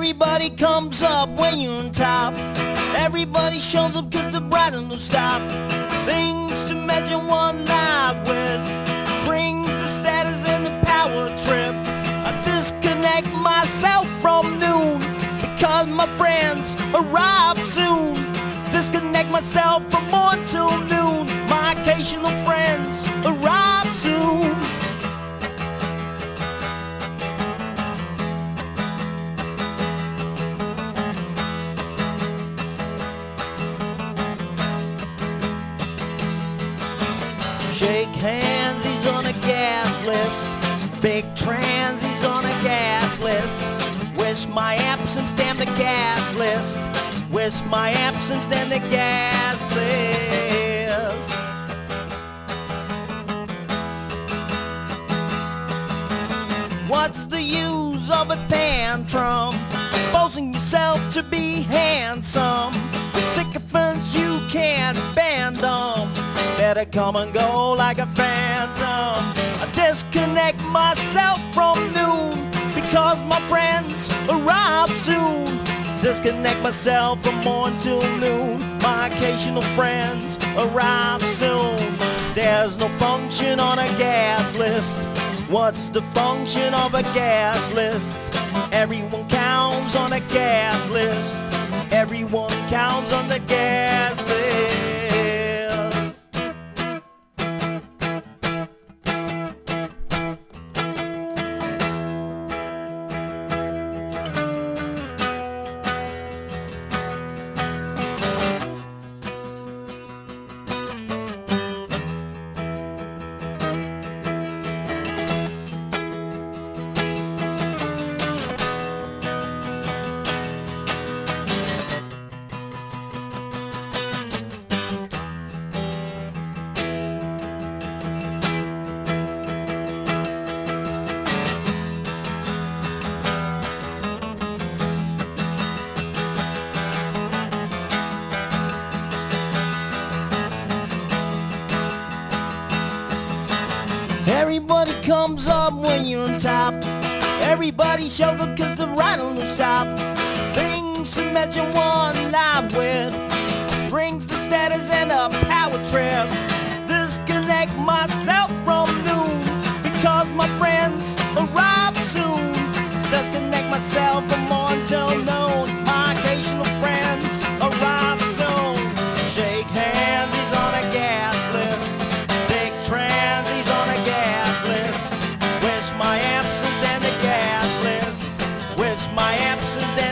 Everybody comes up when you're on top. Everybody shows up cause the bright don't stop. Things to measure one night with brings the status and the power trip. I disconnect myself from noon because my friends arrive soon. Disconnect myself from morn till noon. My occasional friends arrive soon. Shake hands, he's on a gas list. Big trans, he's on a gas list. Wish my absence, damn the gas list. Wish my absence, damn the gas list. What's the use of a tantrum? Exposing yourself to be handsome. The sycophants, you can't band them. Better come and go like a phantom. I disconnect myself from noon because my friends arrive soon. Disconnect myself from morn till noon. My occasional friends arrive soon. There's no function on a gas list. What's the function of a gas list? Everyone counts on a gas list. Everyone counts on the gas list. Everybody comes up when you're on top. Everybody shows up cause the ride don't stop. Things to measure one night with brings the status and a power trip. Disconnect myself from noon because my friends arrive soon. Disconnect myself from morn till noon. My occasional friends arrive soon. Shake hands, he's on a gas list. Big trans, he's on a gas list. Wish my absence and the gas list. Wish my absence and